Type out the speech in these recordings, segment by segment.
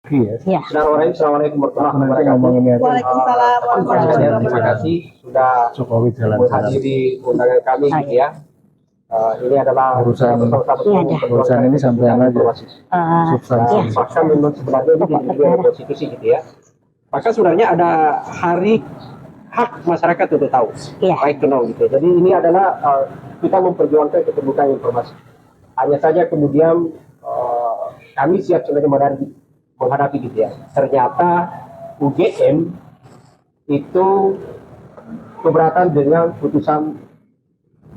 Iya. Assalamualaikum warahmatullahi wabarakatuh. Waalaikumsalam warahmatullahi wabarakatuh. Terima kasih sudah Jokowi jalan-jalan. menghadiri undangan kami gitu ya. Ini adalah urusan ini sampean aja. Substansi. Maka memang sebenarnya ini dilindungi oleh konstitusi gitu ya. Maka sebenarnya ada hari hak masyarakat untuk tahu, right to know gitu. Jadi ini adalah kita memperjuangkan keterbukaan informasi. Hanya saja kemudian kami siap sebenarnya menghadapi gitu ya. Ternyata UGM itu keberatan dengan putusan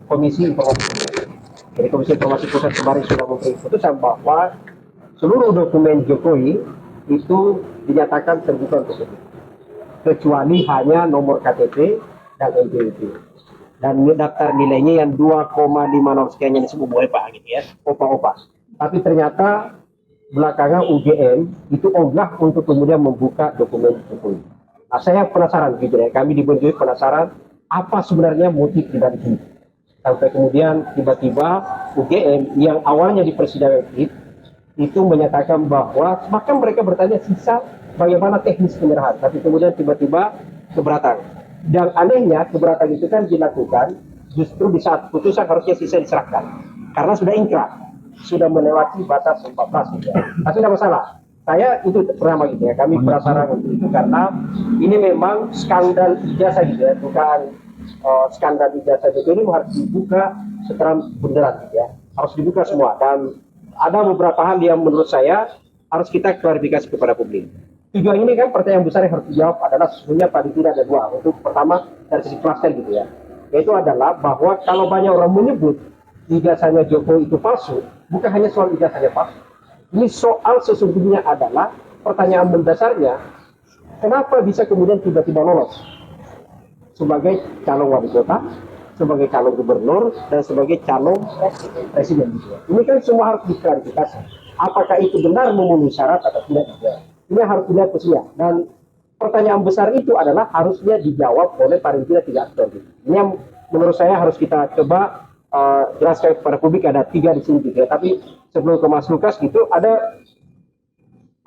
Komisi Informasi. Jadi Komisi Informasi Pusat kemarin sudah memberi putusan bahwa seluruh dokumen Jokowi itu dinyatakan terbuka untuk publik, kecuali hanya nomor KTP dan NPWP. Dan daftar nilainya yang 2,50 sekian yang disebut OPA gitu ya, OPA. Tapi ternyata belakangan UGM itu ogah untuk kemudian membuka dokumen Jokowi. Nah, saya penasaran gitu ya, kami di Bonjoy penasaran apa sebenarnya motif di balik ini. Sampai kemudian tiba-tiba UGM yang awalnya di persidangan itu menyatakan bahwa, maka mereka bertanya sisa bagaimana teknis penyerahan, tapi kemudian tiba-tiba keberatan. Dan anehnya keberatan itu kan dilakukan justru di saat putusan harusnya sisa diserahkan, karena sudah ingkrah, sudah melewati batas 14 gitu ya. Tapi tidak masalah. Saya itu pertama gitu ya, kami penasaran untuk itu karena ini memang skandal ijazah gitu ya, bukan skandal ijazah itu ini harus dibuka secara beneran gitu ya, harus dibuka semua. Dan ada beberapa hal yang menurut saya harus kita klarifikasi kepada publik. Tujuan ini kan pertanyaan besar yang harus dijawab adalah sesungguhnya paling tidak ada dua. Untuk pertama dari sisi klaster gitu ya, yaitu adalah bahwa kalau banyak orang menyebut ijazahnya Jokowi itu palsu, bukan hanya soal ijazahnya palsu. Ini soal sesungguhnya adalah pertanyaan mendasarnya, kenapa bisa kemudian tiba-tiba lolos sebagai calon wali kota, sebagai calon gubernur, dan sebagai calon presiden. Ini kan semua harus diklarifikasi. Apakah itu benar memenuhi syarat atau tidak? Ini harus dilihat posisinya. Dan pertanyaan besar itu adalah harusnya dijawab oleh paling tidak 3 aktor. Ini yang menurut saya harus kita coba jelaskan kepada publik. Ada 3 di sini gitu ya. Tapi sebelum ke Mas Lukas gitu, ada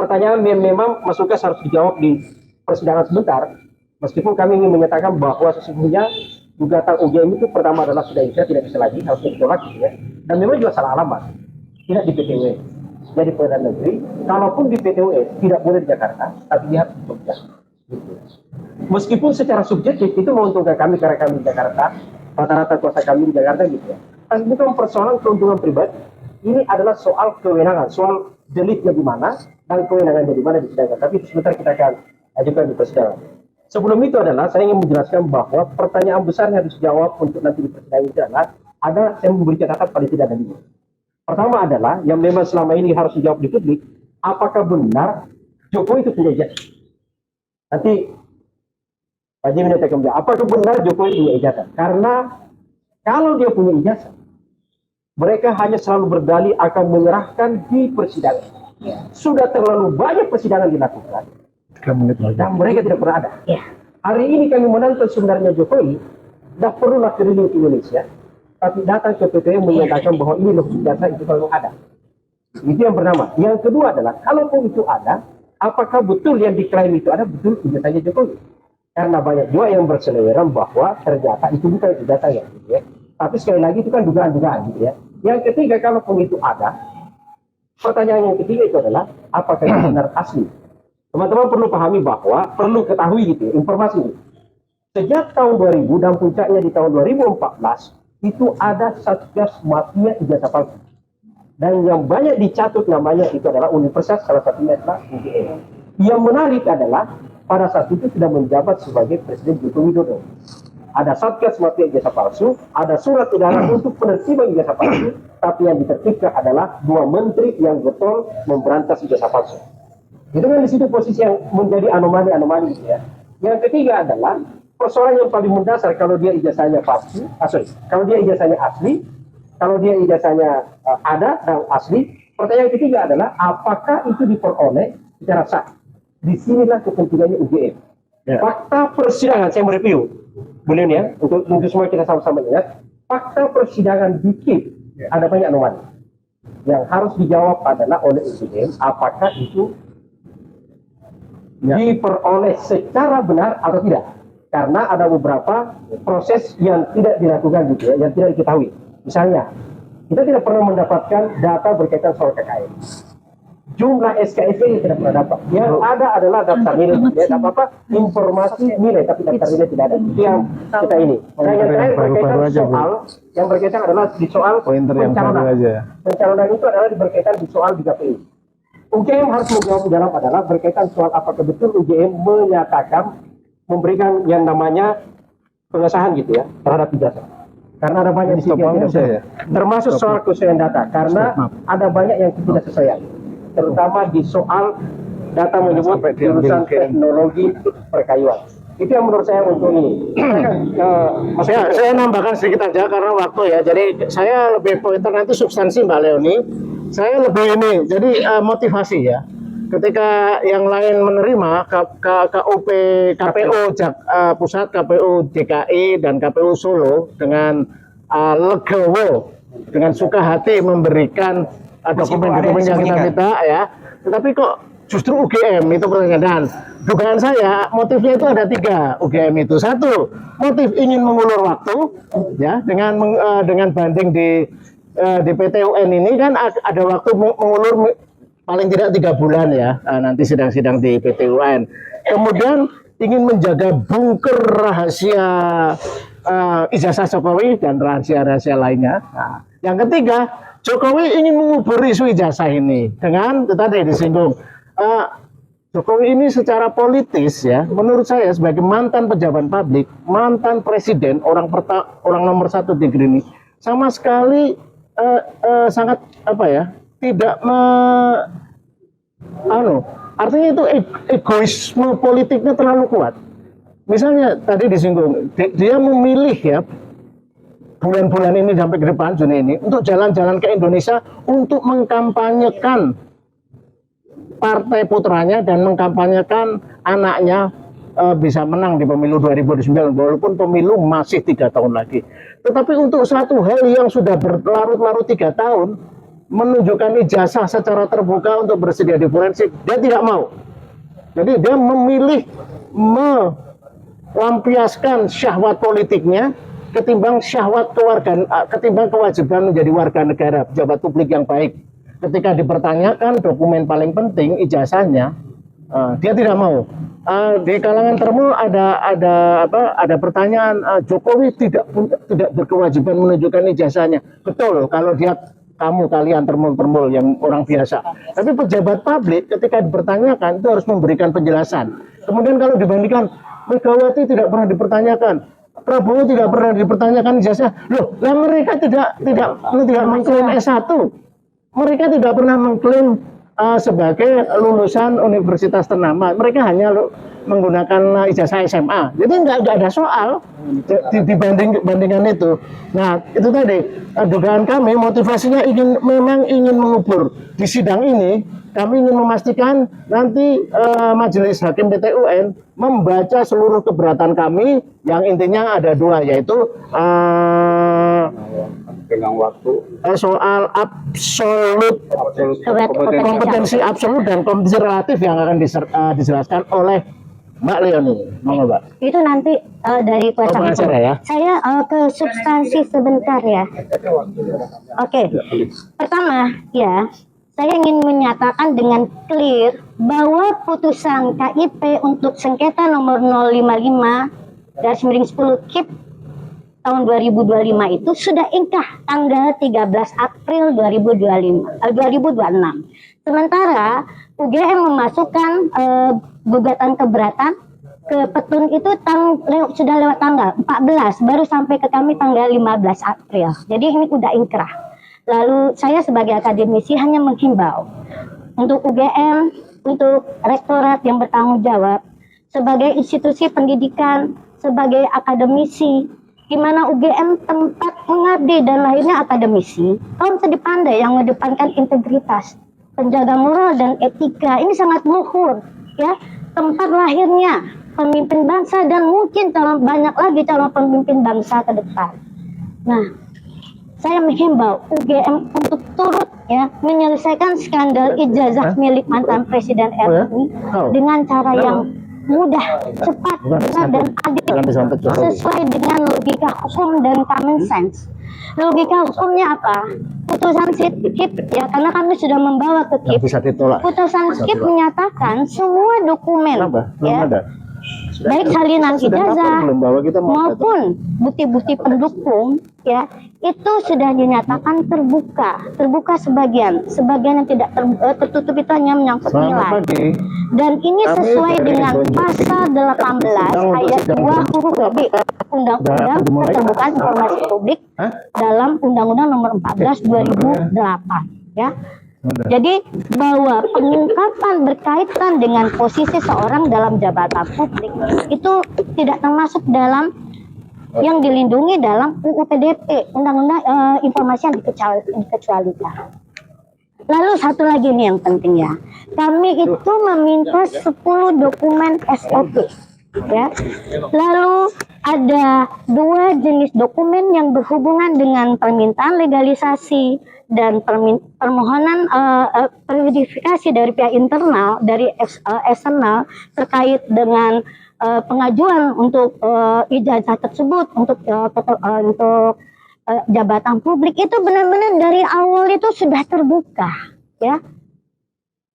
pertanyaan yang memang Mas Lukas harus dijawab di persidangan sebentar. Meskipun kami ingin menyatakan bahwa sesungguhnya gugatan UGM itu pertama adalah sudah inkrah, tidak bisa lagi, harusnya ditolak gitu ya. Dan memang juga salah alamat, tidak di PTW, jadi Perdana Negeri. Kalaupun di PTW tidak boleh di Jakarta, tapi dia harus di Jogja. Gitu. Meskipun secara subjektif itu menguntungkan kami karena kami di Jakarta, rata-rata kuasa kami di Jakarta gitu ya. Dan bukan persoalan keuntungan pribadi, ini adalah soal kewenangan, soal deliknya di mana dan kewenangannya di mana disidangkan. Tapi sebentar kita akan ajukan di persidangan. Sebelum itu adalah saya ingin menjelaskan bahwa pertanyaan besar yang harus dijawab untuk nanti di persidangan itu adalah saya memberi catatan paling tidak ada 5. Pertama adalah yang memang selama ini harus dijawab di publik, apakah benar Jokowi itu punya ijazah? Nanti Pak Jimmy nanti akan menjawab, apakah benar Jokowi punya ijazah? Karena kalau dia punya ijazah, mereka hanya selalu berdalih akan menyerahkan di persidangan. Sudah terlalu banyak persidangan dilakukan. Dan mereka tidak pernah ada. Hari ini kami menonton sebenarnya Jokowi tidak perlulah keliling Indonesia, tapi datang ke PTW menyatakan bahwa ini loh ijazah itu memang ada. Itu yang pertama. Yang kedua adalah, kalaupun itu ada, apakah betul yang diklaim itu ada betul ijazahnya Jokowi? Karena banyak juga yang berseliweran bahwa ternyata itu bukan ijazahnya, gitu ya. Tapi sekali lagi itu kan dugaan-dugaan, gitu ya. Yang ketiga, kalaupun itu ada, pertanyaan yang ketiga itu adalah, apakah itu benar asli? Teman-teman perlu pahami bahwa, perlu ketahui gitu ya, informasi ini. Sejak tahun 2000 dan puncaknya di tahun 2014, itu ada Satgas Mafia Ijazah Palsu. Dan yang banyak dicatut namanya itu adalah universitas, salah satunya adalah UGM. Yang menarik adalah, pada saat itu sudah menjabat sebagai Presiden Joko Widodo. Ada Satgas Mafia Ijazah Palsu, ada surat edaran untuk penertiban ijazah palsu, tapi yang ditertibkan adalah 2 menteri yang getol memberantas ijazah palsu. Itu kan di situ posisi yang menjadi anomali-anomali gitu ya. Yang ketiga adalah persoalan yang paling mendasar, kalau dia ijazahnya palsu, kalau dia ijazahnya asli, kalau dia ijazahnya ada dan asli, pertanyaan ketiga adalah apakah itu diperoleh secara sah? Disinilah kepentingannya UGM. Fakta persidangan, saya mereview, boleh ya, untuk semua kita sama-sama ingat, fakta persidangan dikit ada banyak anomali. Yang harus dijawab adalah oleh UGM, apakah itu diperoleh secara benar atau tidak. Karena ada beberapa proses yang tidak dilakukan gitu ya, yang tidak diketahui. Misalnya, kita tidak pernah mendapatkan data berkaitan soal KKN. Jumlah SKSD ini tidak pernah dapat. Yang ada adalah daftar nilai, ya, informasi nilai, tapi daftar nilai tidak ada. Itu yang kita ini. Nah, yang terakhir berkaitan soal, yang berkaitan adalah di soal pencalonan. Pencalonan itu adalah berkaitan di soal di KPU. UGM harus menjawab di dalam adalah berkaitan soal apakah betul UGM menyatakan memberikan yang namanya pengesahan gitu ya terhadap ijazah. Karena ada banyak di sini yang tidak sesuai. Termasuk soal kesesuaian data, karena ada banyak yang tidak sesuai, terutama di soal data menyebut jurusan teknologi perkayuan. Itu yang menurut saya untuk ini. Saya nambahkan sedikit aja karena waktu ya. Jadi saya lebih pointer nanti substansi Mbak Leoni. Saya lebih ini. Jadi motivasi ya. Ketika yang lain menerima KUP KPU Pusat, KPU DKI dan KPU Solo dengan legowo, dengan suka hati memberikan dokumen-dokumen yang kita minta ya. Tetapi kok justru UGM itu pertanyaan. Dan dugaan saya motifnya itu ada 3 UGM itu. 1, motif ingin mengulur waktu ya dengan banding di PT UN ini kan ada waktu mengulur paling tidak 3 bulan ya, nanti sidang-sidang di PT UN. Kemudian ingin menjaga bunker rahasia ijazah Jokowi dan rahasia-rahasia lainnya. Nah, yang ketiga, Jokowi ingin mengubur isu ijazah ini dengan tadi disinggung. Jokowi ini secara politis ya, menurut saya sebagai mantan pejabat publik, mantan presiden, orang nomor 1 di negeri ini, sama sekali sangat tidak artinya itu egoisme politiknya terlalu kuat. Misalnya tadi disinggung, dia memilih ya bulan-bulan ini sampai ke depan Juni ini untuk jalan-jalan ke Indonesia untuk mengkampanyekan partai putranya dan mengkampanyekan anaknya bisa menang di pemilu 2029 walaupun pemilu masih 3 tahun lagi. Tetapi untuk satu hal yang sudah berlarut-larut 3 tahun, menunjukkan ijazah secara terbuka untuk bersedia di forensik, dia tidak mau. Jadi dia memilih melampiaskan syahwat politiknya ketimbang syahwat ketimbang kewajiban menjadi warga negara, pejabat publik yang baik. Ketika dipertanyakan dokumen paling penting ijazahnya, dia tidak mau. Di kalangan termul ada pertanyaan, Jokowi tidak berkewajiban menunjukkan ijazahnya. Betul kalau kalian termul yang orang biasa. Tapi pejabat publik ketika dipertanyakan itu harus memberikan penjelasan. Kemudian kalau dibandingkan Megawati tidak pernah dipertanyakan, Prabowo tidak pernah dipertanyakan ijazah. Loh, mereka tidak mengklaim S1. Mereka tidak pernah mengklaim sebagai lulusan universitas ternama. Mereka hanya menggunakan ijazah SMA. Jadi nggak ada soal dibandingkan itu. Nah, itu tadi dugaan kami motivasinya memang ingin mengubur. Di sidang ini kami ingin memastikan nanti Majelis Hakim PT UN membaca seluruh keberatan kami yang intinya ada 2, yaitu tenggang waktu, soal kompetensi absolut dan kompetensi relatif yang akan dijelaskan oleh Mbak Leoni. Monggo, Mbak. Itu nanti dari kuasa hukum. Ya? Saya ke substansi sebentar ya. Oke. Pertama ya, saya ingin menyatakan dengan clear bahwa putusan KIP untuk sengketa nomor 055/10 KIP tahun 2025 itu sudah ingkah tanggal 13 April 2026. Sementara UGM memasukkan gugatan keberatan ke petun itu sudah lewat tanggal 14, baru sampai ke kami tanggal 15 April. Jadi ini udah ingkrah. Lalu saya sebagai akademisi hanya menghimbau untuk UGM, untuk rektorat yang bertanggung jawab sebagai institusi pendidikan, sebagai akademisi, di mana UGM tempat mengabdi dan lahirnya akademisi, kaum sedi pandai yang mengedepankan integritas, penjaga moral dan etika, ini sangat luhur ya, tempat lahirnya pemimpin bangsa dan mungkin banyak lagi calon pemimpin bangsa ke depan. Nah, saya menghimbau UGM untuk turut ya menyelesaikan skandal ijazah milik mantan Presiden RI dengan cara yang mudah, cepat, benar dan adil sesuai dengan logika hukum dan common sense. Logika hukumnya apa? Putusan KIP ya, karena kami sudah membawa ke KIP. Putusan KIP menyatakan semua dokumen ya, baik salinan ijazah maupun bukti-bukti pendukung ya, itu sudah dinyatakan terbuka sebagian yang tidak tertutup itu hanya menyangkut nilai. Dan ini sesuai dengan pasal 18 ayat 2 huruf B Undang-Undang Keterbukaan Informasi Publik dalam Undang-Undang Nomor 14 2008 ya. Jadi bahwa pengungkapan berkaitan dengan posisi seorang dalam jabatan publik itu tidak termasuk dalam yang dilindungi dalam UU PDP, Undang-Undang Informasi yang dikecualikan. Lalu satu lagi nih yang penting ya, kami itu meminta 10 dokumen SOP ya. Lalu ada 2 jenis dokumen yang berhubungan dengan permintaan legalisasi dan permohonan verifikasi dari pihak internal, dari eksternal terkait dengan pengajuan untuk ijazah tersebut untuk jabatan publik. Itu benar-benar dari awal itu sudah terbuka ya,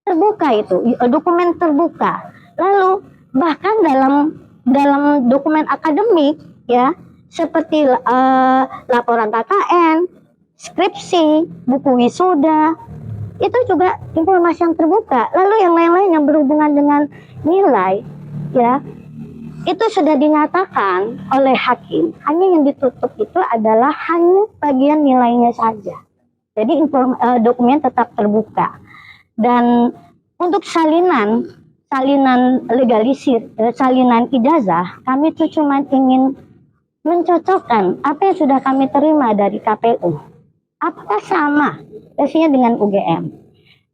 terbuka itu dokumen terbuka. Lalu bahkan dalam dokumen akademik ya, seperti laporan KKN, skripsi, buku wisuda, itu juga informasi yang terbuka. Lalu yang lain-lain yang berhubungan dengan nilai ya, itu sudah dinyatakan oleh hakim, hanya yang ditutup itu adalah hanya bagian nilainya saja. Jadi dokumen tetap terbuka. Dan untuk salinan legalisir, salinan ijazah, kami itu cuma ingin mencocokkan apa yang sudah kami terima dari KPU. Apakah sama versinya dengan UGM?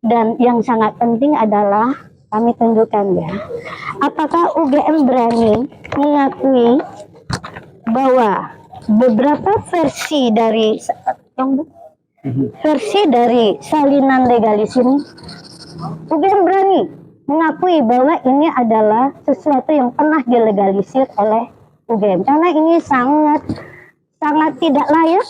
Dan yang sangat penting adalah kami tunjukkan ya, apakah UGM berani mengakui bahwa beberapa versi dari salinan legalis ini, UGM berani mengakui bahwa ini adalah sesuatu yang pernah dilegalisir oleh UGM, karena ini sangat tidak layak,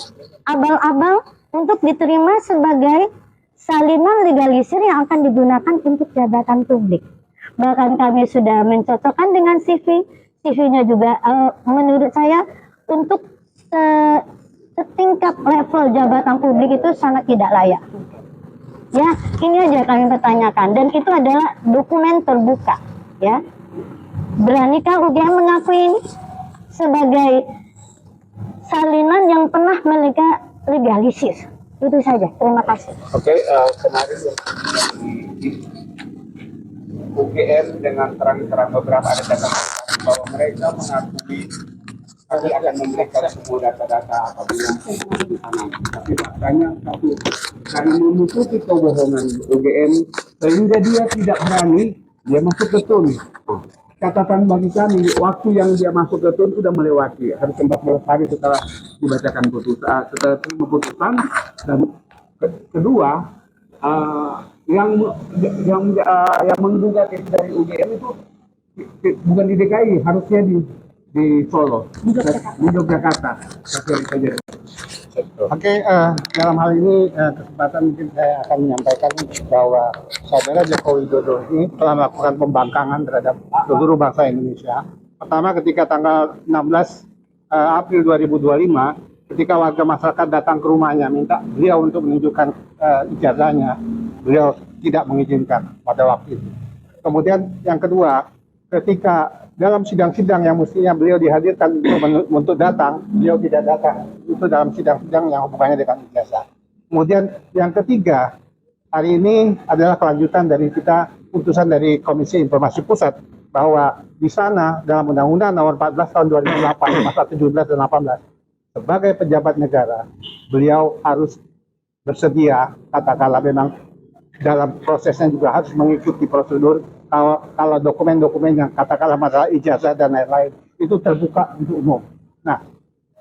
abal-abal untuk diterima sebagai salinan legalisir yang akan digunakan untuk jabatan publik. Bahkan kami sudah mencocokkan dengan CV-nya juga menurut saya untuk setingkat level jabatan publik itu sangat tidak layak. Ya, ini aja kami pertanyakan, dan itu adalah dokumen terbuka. Ya, beranikah UGM mengakui ini sebagai salinan yang pernah legalisir? Itu saja, terima kasih. Oke, kemarin UGM dengan terang-terang beberapa ada data bahwa mereka mengakui kami akan memberikan semua data-data apabila di sana. Tapi faktanya satu, karena menutupi kebohongan UGM sehingga dia tidak berani, dia masuk ke TUN. Catatan bagi kami, waktu yang dia masuk ke TUN sudah melewati, harus 14 hari setelah dibacakan putusan, setelah terima putusan. Dan kedua, yang menggugat itu dari UGM itu bukan di DKI, harusnya di Solo, di Yogyakarta. Oke, dalam hal ini kesempatan mungkin saya akan menyampaikan bahwa Saudara Joko Widodo ini telah melakukan pembangkangan terhadap seluruh bangsa Indonesia. Pertama, ketika tanggal 16 April 2025, ketika warga masyarakat datang ke rumahnya minta beliau untuk menunjukkan ijazahnya, beliau tidak mengizinkan pada waktu itu. Kemudian yang kedua, ketika dalam sidang-sidang yang mestinya beliau dihadirkan untuk datang, beliau tidak datang. Itu dalam sidang-sidang yang hubungannya dengan ijazah. Kemudian yang ketiga, hari ini adalah kelanjutan dari putusan dari Komisi Informasi Pusat bahwa di sana dalam Undang-Undang Nomor 14 Tahun 2008 pasal 17 dan 18 sebagai pejabat negara, beliau harus bersedia, katakanlah memang dalam prosesnya juga harus mengikuti prosedur. Kalau dokumen-dokumen yang katakanlah masalah ijazah dan lain-lain itu terbuka untuk umum. Nah,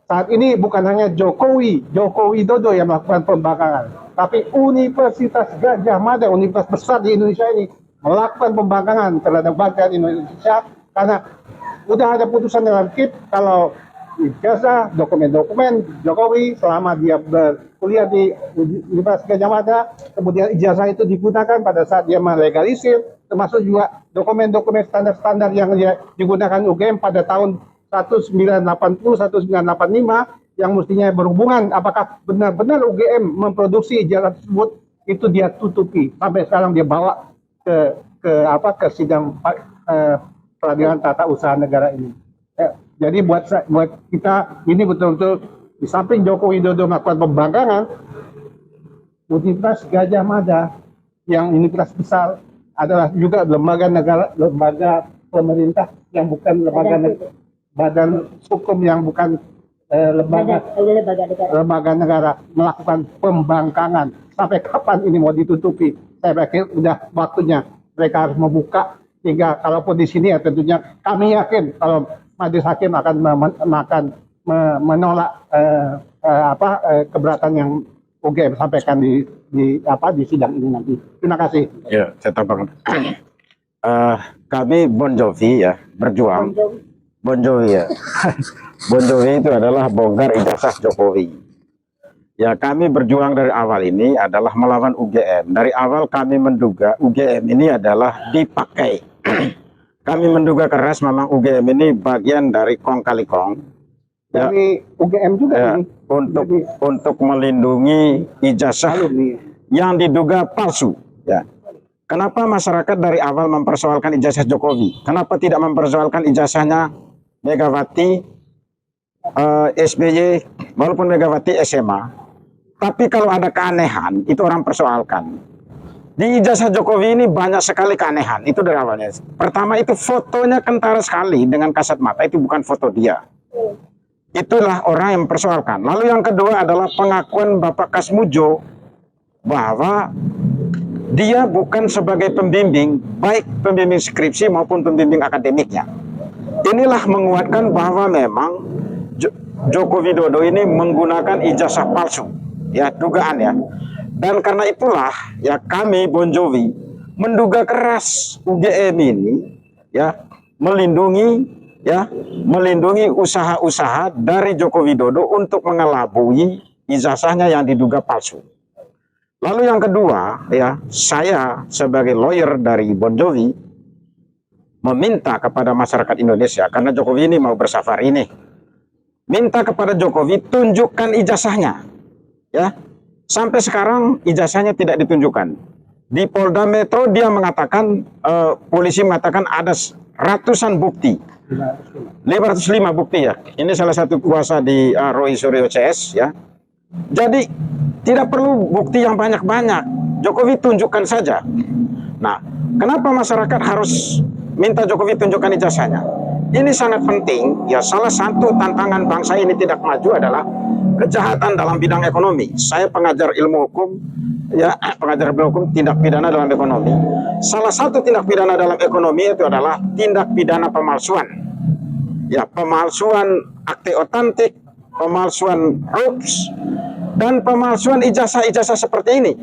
saat ini bukan hanya Joko Widodo yang melakukan pembangkangan, tapi Universitas Gadjah Mada, universitas besar di Indonesia ini melakukan pembangkangan terhadap bangsa Indonesia karena udah ada putusan dalam KIP kalau ijazah, dokumen-dokumen Jokowi selama dia berkuliah di Universitas Gadjah Mada, kemudian ijazah itu digunakan pada saat dia melegalisir, termasuk juga dokumen-dokumen standar-standar yang dia digunakan UGM pada tahun 1980, 1985 yang mestinya berhubungan apakah benar-benar UGM memproduksi ijazah tersebut, itu dia tutupi sampai sekarang dia bawa ke sidang peradilan tata usaha negara ini. Jadi buat kita ini betul-betul di samping Joko Widodo melakukan pembangkangan, Universitas Gadjah Mada yang universitas besar adalah juga lembaga negara, lembaga pemerintah yang bukan badan hukum yang bukan lembaga negara melakukan pembangkangan. Sampai kapan ini mau ditutupi? Saya pikir udah waktunya mereka harus membuka, sehingga kalaupun di sini ya tentunya kami yakin kalau majelis hakim akan menolak keberatan yang UGM sampaikan di sidang ini nanti. Terima kasih. Ya, saya tambahkan. Kami Bon Jovi ya berjuang. Bon Jovi ya. Bon Jovi itu adalah bongkar ijazah Jokowi. Ya, kami berjuang dari awal ini adalah melawan UGM. Dari awal kami menduga UGM ini adalah dipakai. Kami menduga keras memang UGM ini bagian dari kong kali kong. Ya, dari UGM juga ya, ini. untuk melindungi ijazah yang diduga palsu. Ya. Kenapa masyarakat dari awal mempersoalkan ijazah Jokowi? Kenapa tidak mempersoalkan ijazahnya Megawati, SBY, walaupun Megawati SMA? Tapi kalau ada keanehan, itu orang persoalkan. Di ijazah Jokowi ini banyak sekali keanehan, itu dari awalnya. Pertama itu fotonya kentara sekali dengan kasat mata, itu bukan foto dia. Itulah orang yang mempersoalkan. Lalu yang kedua adalah pengakuan Bapak Kasmujo bahwa dia bukan sebagai pembimbing, baik pembimbing skripsi maupun pembimbing akademiknya. Inilah menguatkan bahwa memang Joko Widodo ini menggunakan ijazah palsu, ya dugaan ya. Dan karena itulah ya kami Bon Jovi menduga keras UGM ini ya melindungi usaha-usaha dari Joko Widodo untuk mengelabui ijazahnya yang diduga palsu. Lalu yang kedua, ya, saya sebagai lawyer dari Bon Jovi meminta kepada masyarakat Indonesia, karena Jokowi ini mau bersafari nih, minta kepada Jokowi tunjukkan ijazahnya, ya. Sampai sekarang ijazahnya tidak ditunjukkan. Di Polda Metro dia mengatakan, polisi mengatakan ada ratusan bukti, 505 bukti ya. Ini salah satu kuasa di Roy Suryo CS ya. Jadi tidak perlu bukti yang banyak-banyak. Jokowi tunjukkan saja. Nah, kenapa masyarakat harus minta Jokowi tunjukkan ijazahnya? Ini sangat penting. Ya, salah satu tantangan bangsa ini tidak maju adalah kejahatan dalam bidang ekonomi. Saya pengajar ilmu hukum, ya, pengajar ilmu hukum tindak pidana dalam ekonomi. Salah satu tindak pidana dalam ekonomi itu adalah tindak pidana pemalsuan. Ya, pemalsuan akte otentik, pemalsuan hoax, dan pemalsuan ijazah-ijazah seperti ini.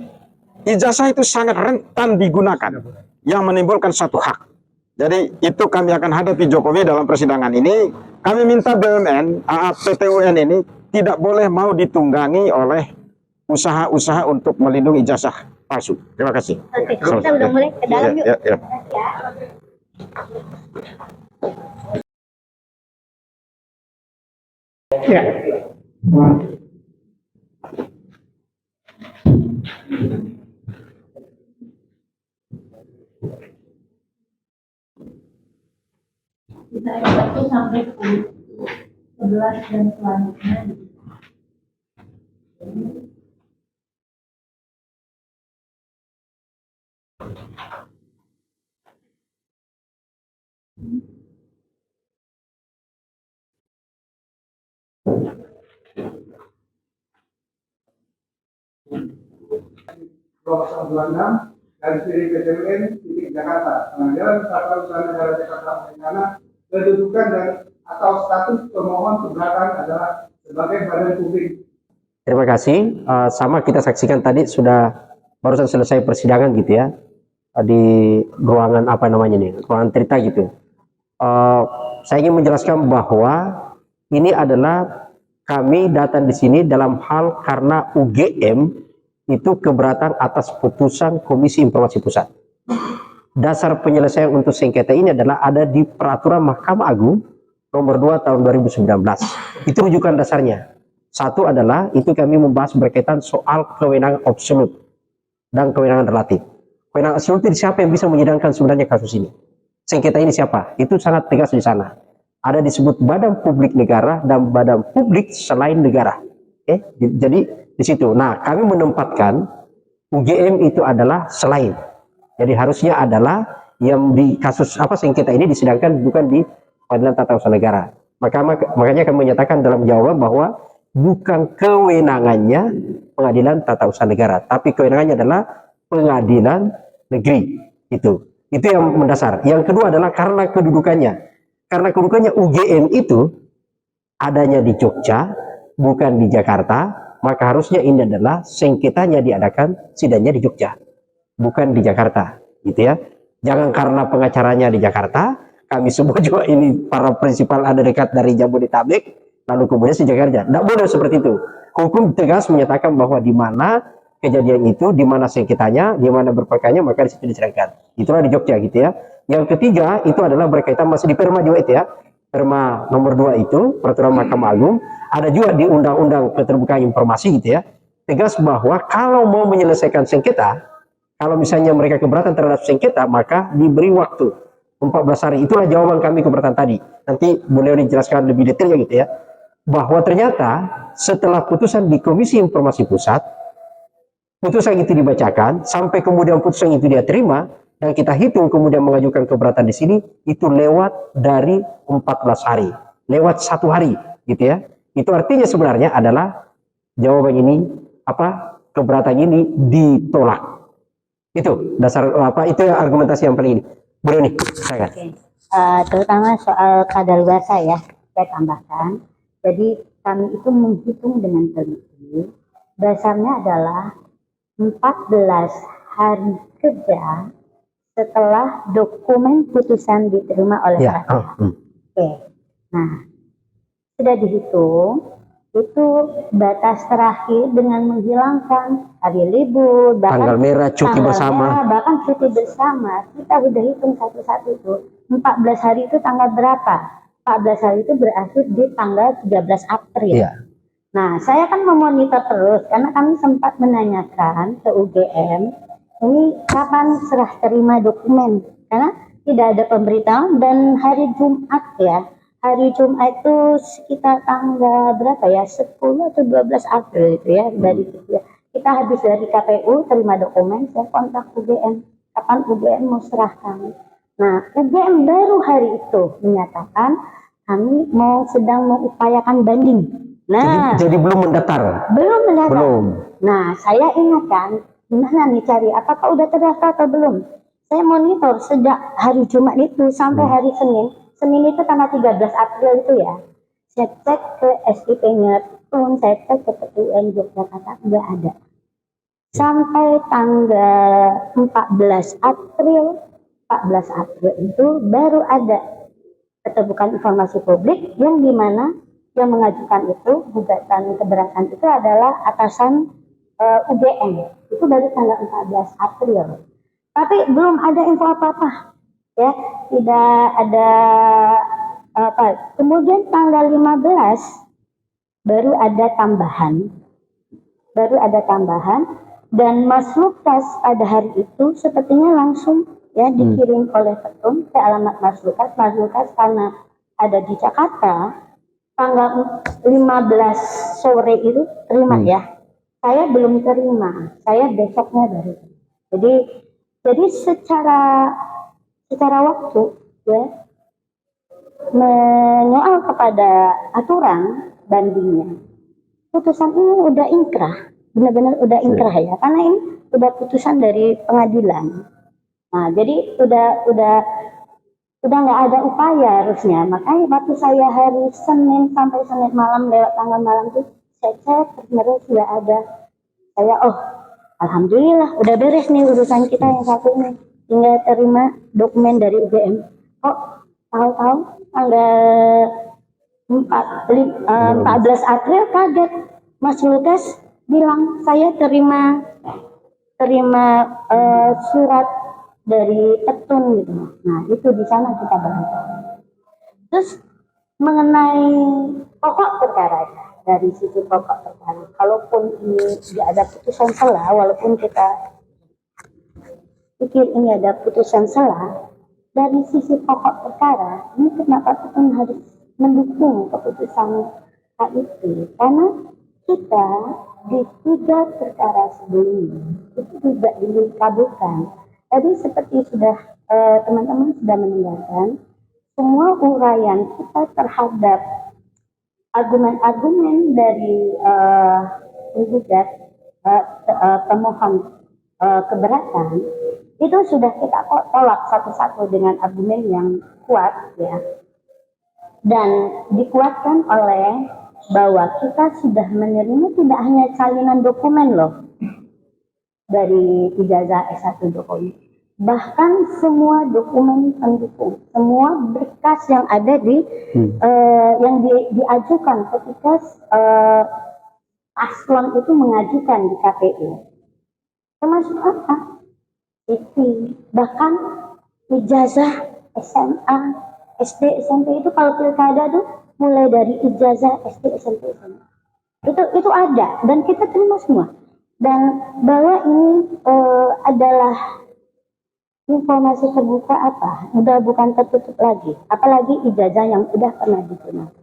Ijazah itu sangat rentan digunakan, yang menimbulkan satu hak. Jadi itu kami akan hadapi Jokowi dalam persidangan ini. Kami minta BUMN, PT UN ini tidak boleh mau ditunggangi oleh usaha-usaha untuk melindungi ijazah palsu. Terima kasih. Oke, kita udah mulai ke dalam yuk. Ya. Ya. Kita ayat 1 sampai 11 dan selanjutnya. Nomor 96 dari siri PTUN titik Jakarta, Pengadilan Tata Usaha Negara Jakarta Rencana, kedudukan dan atau status pemohon keberatan adalah Terima kasih. Sama kita saksikan tadi sudah barusan selesai persidangan gitu ya, di ruangan apa namanya nih, ruangan cerita gitu. Saya ingin menjelaskan bahwa ini adalah kami datang di sini dalam hal karena UGM itu keberatan atas putusan Komisi Informasi Pusat. Dasar penyelesaian untuk sengketa ini adalah ada di Peraturan Mahkamah Agung nomor 2 tahun 2019. Itu rujukan dasarnya. Satu adalah itu kami membahas berkaitan soal kewenangan absolut dan kewenangan relatif. Kewenangan absolut itu siapa yang bisa menyidangkan sebenarnya kasus ini? Sengketa ini siapa? Itu sangat tegas di sana. Ada disebut badan publik negara dan badan publik selain negara. Jadi di situ. Nah, kami menempatkan UGM itu adalah selain. Jadi harusnya adalah yang di kasus apa sengketa ini disidangkan bukan di Pengadilan Tata Usaha Negara. Makanya kami menyatakan dalam jawaban bahwa bukan kewenangannya Pengadilan Tata Usaha Negara, tapi kewenangannya adalah Pengadilan Negeri. Itu yang mendasar. Yang kedua adalah karena kedudukannya. Karena kedudukannya UGM itu adanya di Jogja, bukan di Jakarta, maka harusnya ini adalah sengketanya diadakan sidangnya di Jogja, bukan di Jakarta, gitu ya. Jangan karena pengacaranya di Jakarta, kami semua juga ini para prinsipal ada dekat dari Jabodetabek, lalu kemudian si Jakarta. Tidak boleh seperti itu. Hukum tegas menyatakan bahwa di mana kejadian itu, di mana sengketanya, di mana berperkaranya, maka di situ diserahkan. Itulah di Jogja, gitu ya. Yang ketiga itu adalah berkaitan masih di Perma juga itu ya. Perma nomor 2 itu Peraturan Mahkamah Agung, ada juga di Undang-Undang Keterbukaan Informasi gitu ya. Tegas bahwa kalau mau menyelesaikan sengketa, kalau misalnya mereka keberatan terhadap sengketa, maka diberi waktu 14 hari. Itulah jawaban kami keberatan tadi. Nanti boleh dijelaskan lebih detailnya gitu ya. Bahwa ternyata setelah putusan di Komisi Informasi Pusat, putusan itu dibacakan, sampai kemudian putusan itu dia terima, dan kita hitung kemudian mengajukan keberatan di sini, itu lewat dari 14 hari. Lewat 1 hari gitu ya. Itu artinya sebenarnya adalah jawaban ini, keberatan ini ditolak. Itu dasar itu argumentasi yang paling ini. Bro nih, saya. Terutama soal kadaluarsa ya, saya tambahkan. Jadi kami itu menghitung dengan teliti. Dasarnya adalah 14 hari kerja setelah dokumen putusan diterima oleh rakyat. Nah, sudah dihitung. Itu batas terakhir dengan menghilangkan hari libur, tanggal merah, cuti bersama, bahkan cuti bersama. Kita sudah hitung satu-satu itu. 14 hari itu tanggal berapa? 14 hari itu berakhir di tanggal 13 April. Ya. Nah, saya kan memonitor terus karena kami sempat menanyakan ke UGM ini kapan serah terima dokumen, karena tidak ada pemberitahuan. Dan hari Jumat ya. Hari Jumat itu sekitar tanggal berapa ya? 10 atau 12 April itu ya. Dari itu ya. Kita habis dari KPU terima dokumen, saya kontak UGM. Kapan UGM mau serahkan? Nah, UGM baru hari itu menyatakan kami sedang mengupayakan banding. Nah, jadi belum mendaftar. Belum mendaftar. Belum. Nah, saya ingatkan gimana nih cari? Apakah udah terdaftar atau belum? Saya monitor sejak hari Jumat itu sampai hari Senin. Senin itu tanggal 13 April itu ya. Saya cek ke SIP-nya pun, saya cek ke PTUN Yogyakarta, nggak ada. Sampai tanggal 14 April itu baru ada keterbukaan informasi publik yang dimana yang mengajukan itu, gugatan keberatan itu adalah atasan UGM. Itu baru tanggal 14 April. Tapi belum ada info apa-apa. Ya, tidak ada apa. Kemudian tanggal 15 baru ada tambahan. Dan Mas Lukas pada hari itu sepertinya langsung ya dikirim oleh Petun ke alamat Mas Lukas. Mas Lukas karena ada di Jakarta tanggal 15 sore itu terima ya. Saya belum terima. Saya besoknya baru. Jadi secara waktu ya menyoal kepada aturan bandingnya, putusan ini udah inkrah, benar-benar udah inkrah ya, karena ini udah putusan dari pengadilan. Nah, jadi udah udah nggak ada upaya harusnya. Makanya waktu saya hari Senin sampai Senin malam lewat tanggal malam itu saya cek terus sudah ada. Saya alhamdulillah udah beres nih urusan kita yang satu ini, tinggal terima dokumen dari UGM. Kok tahu-tahu tanggal 14 April kaget Mas Lukas bilang saya terima surat dari Petun gitu. Nah itu di sana kita bahas. Terus mengenai pokok perkara, dari sisi pokok perkara, kalaupun ini tidak ada putusan sela, walaupun kita pikir ini ada putusan sela, dari sisi pokok perkara ini kenapa Petun harus mendukung keputusan KIP? Karena kita di 3 perkara sebelumnya itu juga dikabulkan. Jadi seperti sudah teman-teman sudah mendengarkan, semua uraian kita terhadap argumen-argumen dari penggugat pemohon keberatan itu sudah kita tolak satu-satu dengan argumen yang kuat ya, dan dikuatkan oleh bahwa kita sudah menerima tidak hanya salinan dokumen loh dari ijazah S1 Jokowi, bahkan semua dokumen pendukung, semua berkas yang ada di yang diajukan ketika paslon itu mengajukan di KPU, termasuk apa? Bahkan ijazah SMA, SD, SMP itu kalau pilkada tuh mulai dari ijazah SD, SMP, SMA itu ada dan kita terima semua. Dan bahwa ini adalah informasi terbuka udah bukan tertutup lagi, apalagi ijazah yang udah pernah digunakan.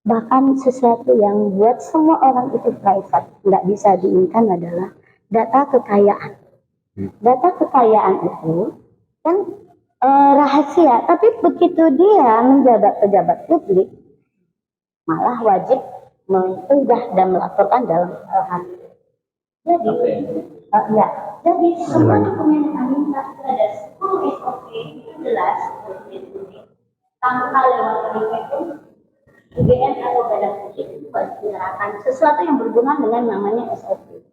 Bahkan sesuatu yang buat semua orang itu private, nggak bisa diinginkan adalah data kekayaan. Data kekayaan itu kan rahasia, tapi begitu dia menjabat pejabat publik, malah wajib mengunggah dan melaporkan dalam hal. Jadi, jadi semua dokumen kami ada 10 SOP itu jelas tanpa lewat itu UGM atau badan publik itu menyerahkan sesuatu yang berhubungan dengan namanya SOP.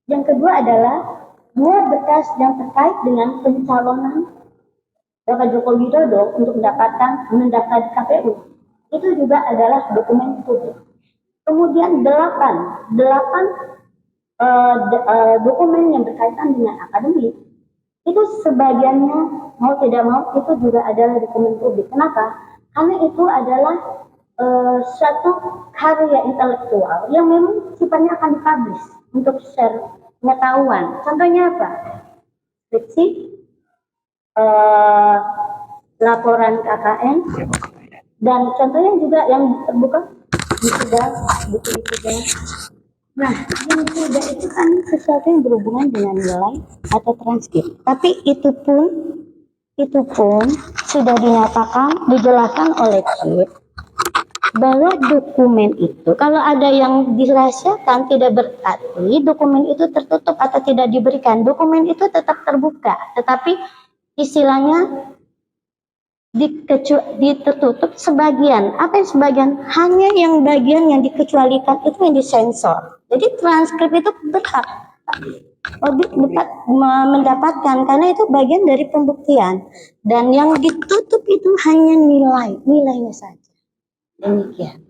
Yang kedua adalah 2 berkas yang terkait dengan pencalonan Bapak Joko Widodo untuk mendapatkan di KPU. Itu juga adalah dokumen publik. Kemudian 8 dokumen yang berkaitan dengan akademik itu sebagiannya mau tidak mau itu juga adalah dokumen publik. Kenapa? Karena itu adalah suatu karya intelektual yang memang sifatnya akan dipublish untuk share pengetahuan. Contohnya apa? Skripsi, laporan KKN, dan contohnya juga yang terbuka buku wisuda. Nah, yang wisuda itu kan sesuatu yang berhubungan dengan nilai atau transkrip. Tapi itu pun sudah dinyatakan, dijelaskan oleh CIP bahwa dokumen itu kalau ada yang dirahasiakan tidak berarti dokumen itu tertutup atau tidak diberikan. Dokumen itu tetap terbuka, tetapi istilahnya ditertutup sebagian. Apa yang sebagian? Hanya yang bagian yang dikecualikan itu yang disensor. Jadi transkrip itu berhak mendapatkan karena itu bagian dari pembuktian, dan yang ditutup itu hanya nilainya saja. Demikian.